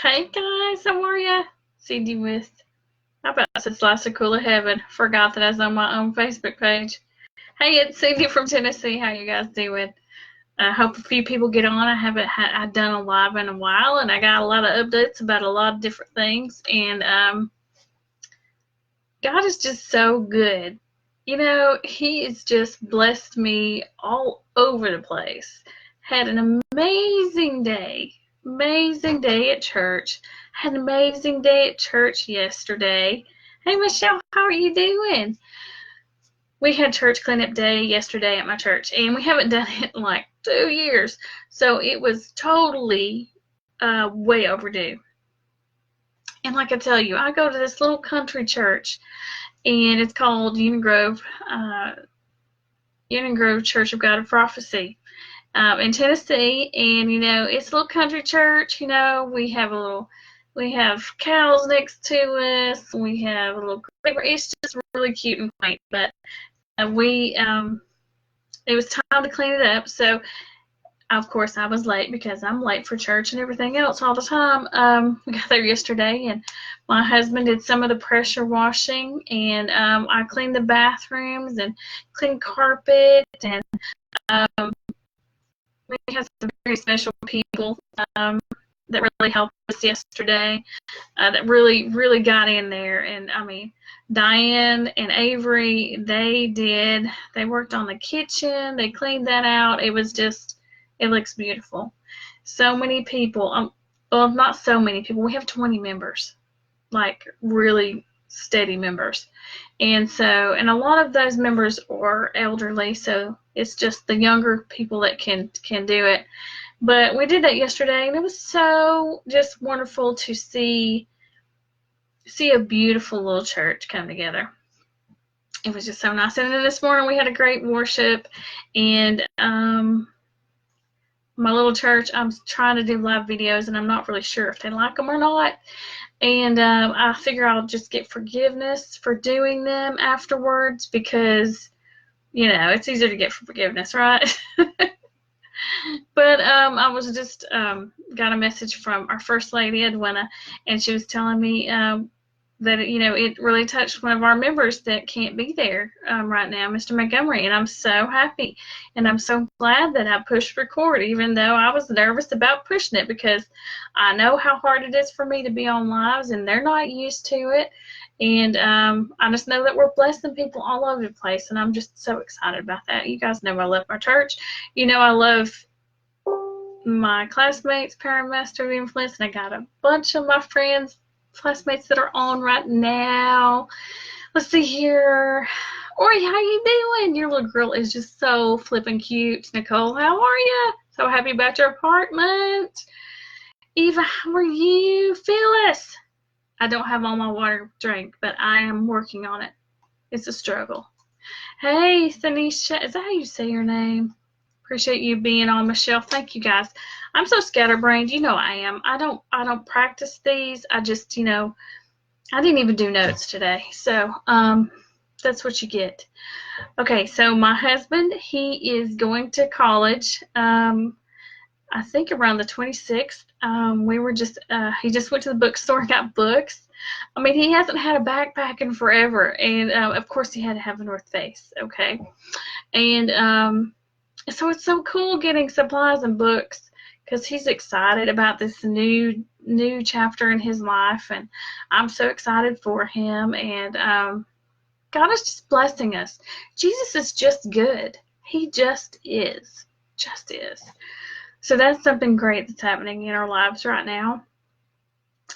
Hey guys, how are ya? CD with, how about since last cool of heaven? Forgot that I was on my own Facebook page. Hey, it's Cindy from Tennessee. How you guys doing? I hope a few people get on. I haven't done a live in a while, and I got a lot of updates about a lot of different things. And God is just so good. You know, He has just blessed me all over the place. Had an amazing day at church. Had an amazing day at church yesterday. Hey, Michelle, how are you doing? We had church cleanup day yesterday at my church, and we haven't done it in like 2 years. So it was totally way overdue. And like I tell you, I go to this little country church, and it's called Union Grove Church of God of Prophecy in Tennessee. And it's a little country church. We have cows next to us. We have a little. It's just really cute and quaint. But it was time to clean it up. So of course I was late because I'm late for church and everything else all the time. We got there yesterday, and my husband did some of the pressure washing, and I cleaned the bathrooms and cleaned carpet, and we had some very special people that really helped us yesterday, that really got in there. And I mean, Diane and Avery, they worked on the kitchen, they cleaned that out. It looks beautiful. So many people, well, not so many people, we have 20 members, like really steady members. And a lot of those members are elderly, so it's just the younger people that can do it. But we did that yesterday, and it was so just wonderful to see a beautiful little church come together. It was just so nice. And then this morning we had a great worship, and my little church, I'm trying to do live videos, and I'm not really sure if they like them or not. And I figure I'll just get forgiveness for doing them afterwards, because it's easier to get forgiveness, right? But I was just got a message from our first lady, Edwina, and she was telling me that it really touched one of our members that can't be there right now, Mr. Montgomery, and I'm so happy, and I'm so glad that I pushed record, even though I was nervous about pushing it, because I know how hard it is for me to be on lives, and they're not used to it. And I just know that we're blessing people all over the place, and I'm just so excited about that. You guys know I love my church. I love my classmates, Paramaster of Influence, and I got a bunch of my friends, classmates that are on right now. Let's see here. Ori, how you doing? Your little girl is just so flippin' cute. Nicole, how are you? So happy about your apartment. Eva, how are you? Phyllis. I don't have all my water drink, but I am working on it. It's a struggle. Hey, Thanisha, is that how you say your name? Appreciate you being on, Michelle. Thank you, guys. I'm so scatterbrained. I am. I don't practice these. I just, I didn't even do notes today. So that's what you get. Okay, so my husband, he is going to college. I think around the 26th. He just went to the bookstore and got books. I mean, he hasn't had a backpack in forever, and of course he had to have a North Face, okay? And so it's so cool getting supplies and books, because he's excited about this new chapter in his life, and I'm so excited for him. And God is just blessing us. Jesus is just good. He just is. So that's something great that's happening in our lives right now.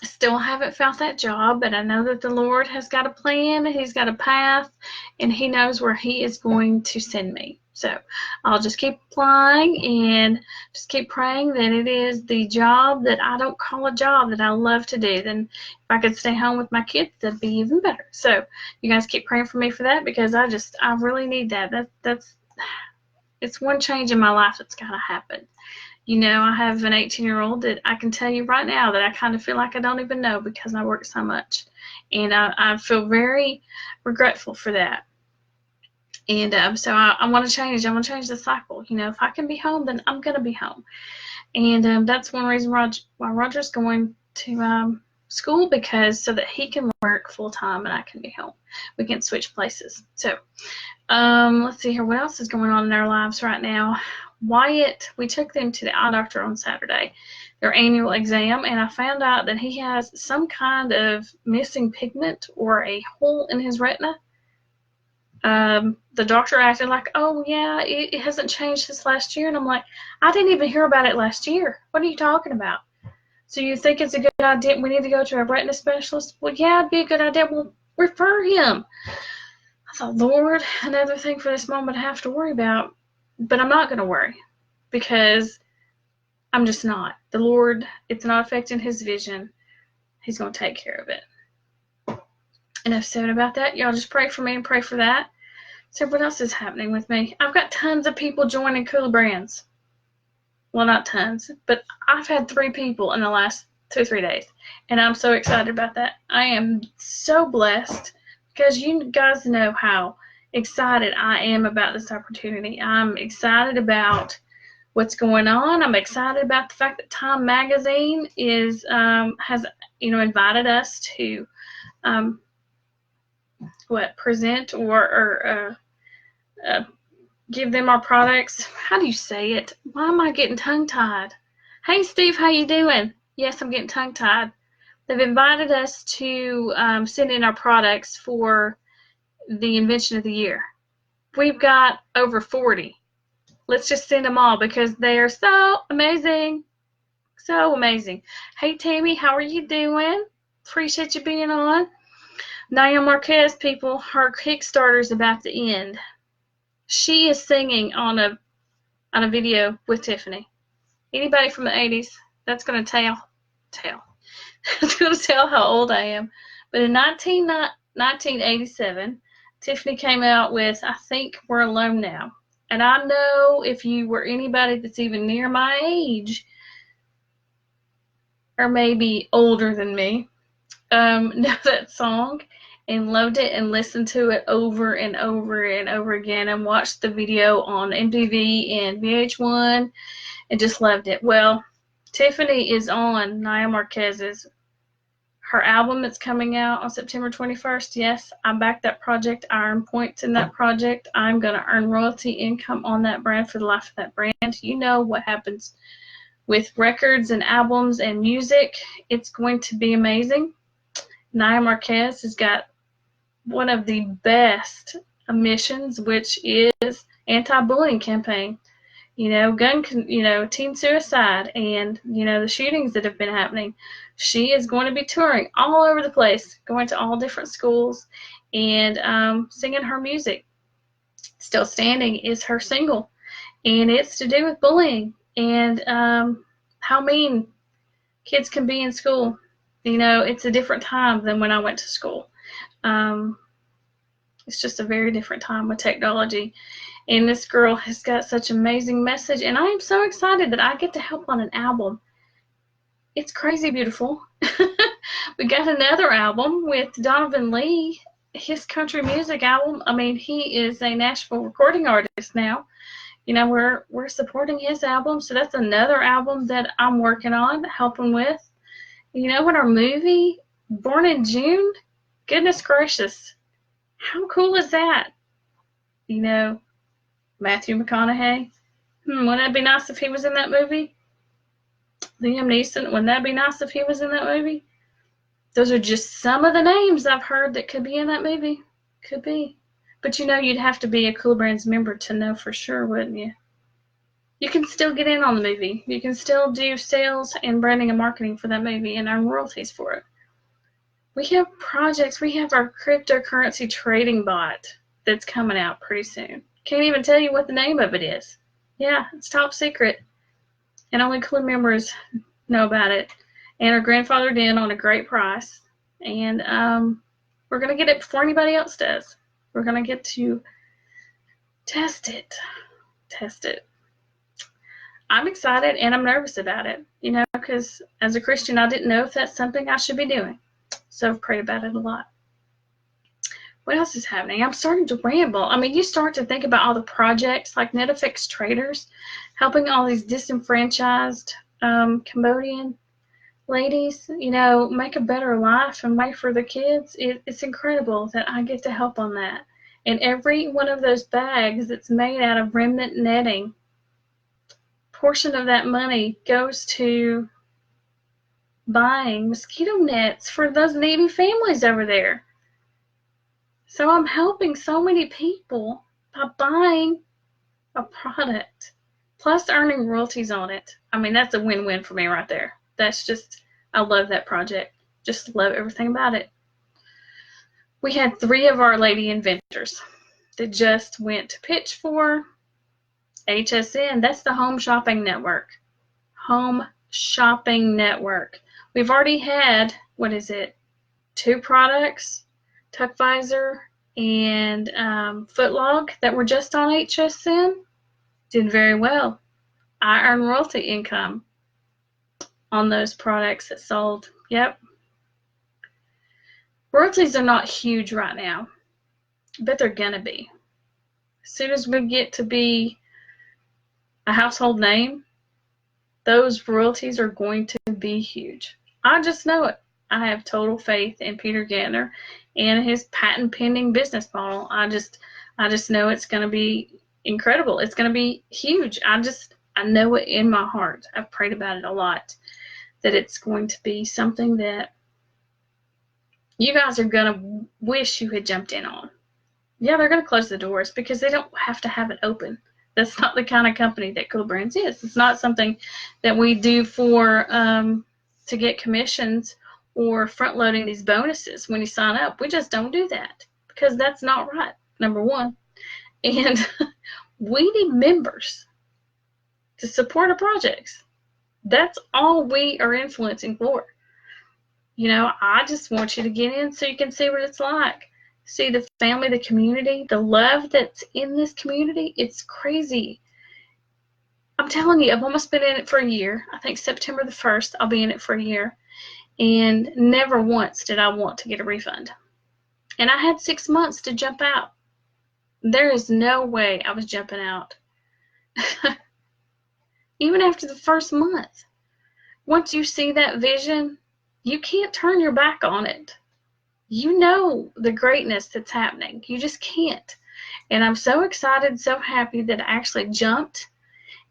Still haven't found that job, but I know that the Lord has got a plan, He's got a path, and He knows where He is going to send me. So I'll just keep applying and just keep praying that it is the job that I don't call a job, that I love to do. Then if I could stay home with my kids, that'd be even better. So you guys keep praying for me for that, because I really need that. It's one change in my life that's got to happen. I have an 18-year-old that I can tell you right now that I kind of feel like I don't even know, because I work so much. And I feel very regretful for that. And so I want to change. I want to change the cycle. If I can be home, then I'm going to be home. And that's one reason why Roger's going to school because so that he can work full time and I can be home. We can switch places. So let's see here. What else is going on in our lives right now? Wyatt, we took them to the eye doctor on Saturday, their annual exam, and I found out that he has some kind of missing pigment or a hole in his retina. The doctor acted like, oh yeah, it hasn't changed since last year. And I'm like, I didn't even hear about it last year. What are you talking about? So you think it's a good idea? We need to go to a retina specialist? Well, yeah, it'd be a good idea. Well, refer him. I thought, Lord, another thing for this moment I have to worry about. But I'm not going to worry because I'm just not. The Lord, it's not affecting his vision. He's going to take care of it. Enough said about that. Y'all just pray for me and pray for that. So what else is happening with me? I've got tons of people joining Cooler Brands. Well, not tons, but I've had 3 people in the last 2 or 3 days, and I'm so excited about that. I am so blessed because you guys know how excited I am about this opportunity. I'm excited about what's going on. I'm excited about the fact that Time Magazine is has invited us to present or give them our products. How do you say it? Why am I getting tongue-tied? Hey, Steve, how you doing? Yes, I'm getting tongue-tied. They've invited us to send in our products for the Invention of the Year. We've got over 40. Let's just send them all because they are so amazing. So amazing. Hey, Tammy, how are you doing? Appreciate you being on. Naya Marquez, people, her Kickstarter's about to end. She is singing on a video with Tiffany. Anybody from the 80s, that's going to tell. That's going to tell how old I am. But in 1987, Tiffany came out with I Think We're Alone Now. And I know if you were anybody that's even near my age, or maybe older than me, know that song and loved it and listened to it over and over and over again and watched the video on MTV and VH1 and just loved it. Well, Tiffany is on Naya Marquez's, her album that's coming out on September 21st. Yes, I backed that project. I earn points in that project. I'm going to earn royalty income on that brand for the life of that brand. You know what happens with records and albums and music. It's going to be amazing. Naya Marquez has got one of the best missions, which is anti-bullying campaign. Teen suicide and, the shootings that have been happening. She is going to be touring all over the place, going to all different schools and singing her music. Still Standing is her single, and it's to do with bullying and how mean kids can be in school. It's a different time than when I went to school. It's just a very different time with technology. And this girl has got such an amazing message. And I am so excited that I get to help on an album. It's crazy beautiful. We got another album with Donovan Lee, his country music album. I mean, he is a Nashville recording artist now. We're supporting his album. So that's another album that I'm working on, helping with. When our movie, Born in June, goodness gracious, how cool is that? Matthew McConaughey. Wouldn't that be nice if he was in that movie? Liam Neeson, wouldn't that be nice if he was in that movie? Those are just some of the names I've heard that could be in that movie. Could be. But you'd have to be a Cool Brands member to know for sure, wouldn't you? You can still get in on the movie. You can still do sales and branding and marketing for that movie and earn royalties for it. We have projects. We have our cryptocurrency trading bot that's coming out pretty soon. Can't even tell you what the name of it is. Yeah, it's top secret. And only Cool members know about it. And are grandfathered in on a great price. And we're going to get it before anybody else does. We're going to get to test it. I'm excited and I'm nervous about it, because as a Christian, I didn't know if that's something I should be doing. So I've prayed about it a lot. What else is happening? I'm starting to ramble. I mean, you start to think about all the projects like NetFX Traders, helping all these disenfranchised Cambodian ladies, make a better life and way for the kids. It's incredible that I get to help on that. And every one of those bags that's made out of remnant netting, portion of that money goes to buying mosquito nets for those needy families over there. So I'm helping so many people by buying a product, plus earning royalties on it. I mean, that's a win-win for me right there. That's just, I love that project. Just love everything about it. We had 3 of our lady inventors that just went to pitch for HSN. That's the Home Shopping Network. Home Shopping Network. We've already had, 2 products, Tuck Visor and Footlog, that were just on HSN. Did very well. I earn royalty income on those products that sold. Yep. Royalties are not huge right now, but they're gonna be. As soon as we get to be a household name, those royalties are going to be huge. I just know it. I have total faith in Peter Gantner and his patent pending business model. I just know it's going to be incredible. It's going to be huge. I know it in my heart. I've prayed about it a lot, that it's going to be something that you guys are going to wish you had jumped in on. Yeah, they're going to close the doors because they don't have to have it open. That's not the kind of company that Cool Brands is. It's not something that we do for to get commissions or front loading these bonuses when you sign up. We just don't do that because that's not right, number one. And we need members to support our projects. That's all we are influencing for. I just want you to get in so you can see what it's like. See the family, the community, the love that's in this community. It's crazy. I'm telling you, I've almost been in it for a year. I think September the 1st, I'll be in it for a year. And never once did I want to get a refund. And I had 6 months to jump out. There is no way I was jumping out. Even after the first month. Once you see that vision, you can't turn your back on it. You know the greatness that's happening. You just can't. And I'm so excited, so happy that I actually jumped.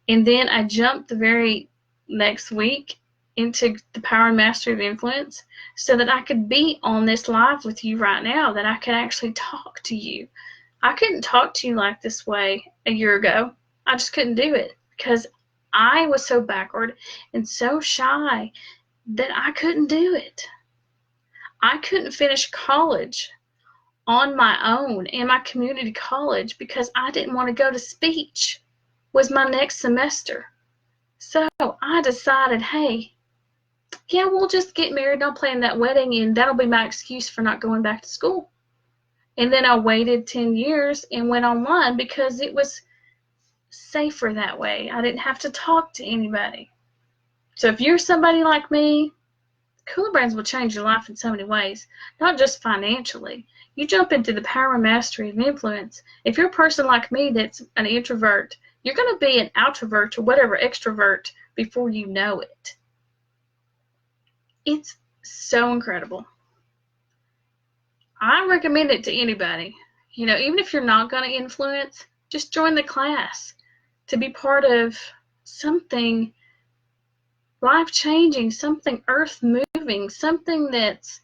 And then I jumped the very next week into the Power and Mastery of Influence so that I could be on this live with you right now, that I could actually talk to you. I couldn't talk to you like this way a year ago. I just couldn't do it because I was so backward and so shy that I couldn't do it. I couldn't finish college on my own in my community college because I didn't want to go to speech. Was my next semester. So I decided, hey, yeah, we'll just get married and I'll plan that wedding and that'll be my excuse for not going back to school. And then I waited 10 years and went online because it was safer that way. I didn't have to talk to anybody. So if you're somebody like me, Cooler Brands will change your life in so many ways, not just financially. You jump into the Power and Mastery of Influence. If you're a person like me that's an introvert, you're going to be an outrovert or whatever, extrovert, before you know it. It's so incredible. I recommend it to anybody. Even if you're not going to influence, just join the class to be part of something life-changing, something earth-moving, something that's,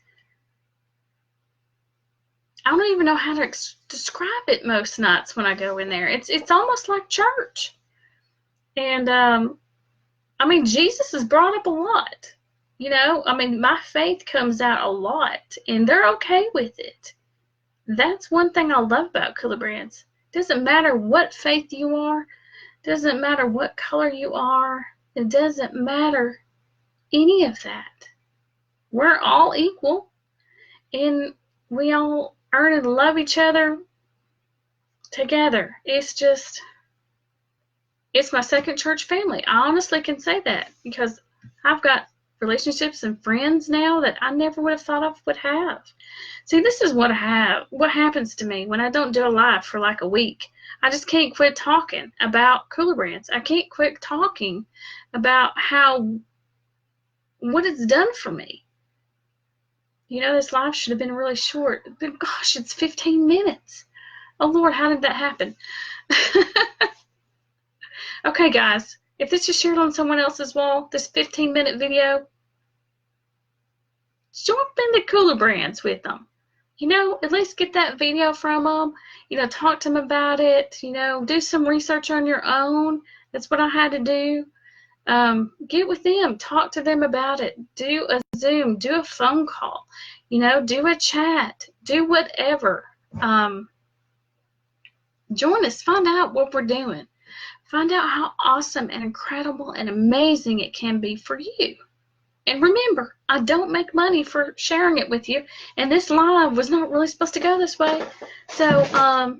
I don't even know how to describe it most nights when I go in there. It's almost like church. And, Jesus is brought up a lot. My faith comes out a lot, and they're okay with it. That's one thing I love about Cooler Brands. Doesn't matter what faith you are, doesn't matter what color you are, it doesn't matter any of that. We're all equal, and we all earn and love each other together. It's my second church family. I honestly can say that because I've got relationships and friends now that I never would have thought I would have. See, this is what happens to me when I don't do a live for like a week. I just can't quit talking about Cooler Brands. I can't quit talking about how what it's done for me. You know, this live should have been really short. But gosh, it's 15 minutes. Oh, Lord, how did that happen? Okay, guys, if this is shared on someone else's wall, this 15-minute video, jump into Cooler Brands with them. You know, at least get that video from them. You know, talk to them about it. You know, do some research on your own. That's what I had to do. Get with them. Talk to them about it. Do a Zoom. Do a phone call. You know, do a chat. Do whatever. Join us. Find out what we're doing. Find out how awesome and incredible and amazing it can be for you. And remember, I don't make money for sharing it with you. And this live was not really supposed to go this way. So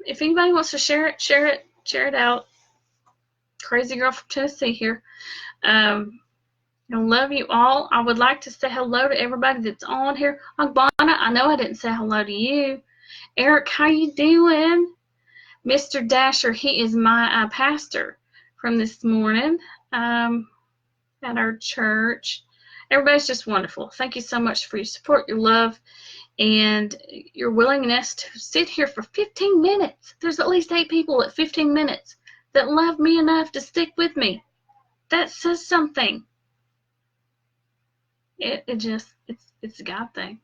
if anybody wants to share it out. Crazy girl from Tennessee here. I love you all. I would like to say hello to everybody that's on here. Agbana, I know I didn't say hello to you. Eric, how you doing? Mr. Dasher, he is my pastor from this morning at our church. Everybody's just wonderful. Thank you so much for your support, your love, and your willingness to sit here for 15 minutes. There's at least 8 people at 15 minutes that love me enough to stick with me. That says something. It's a God thing.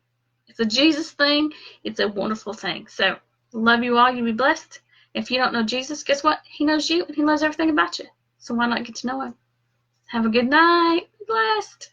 It's a Jesus thing. It's a wonderful thing. So, love you all. You be blessed. If you don't know Jesus, guess what? He knows you and he knows everything about you. So why not get to know him? Have a good night. Be blessed.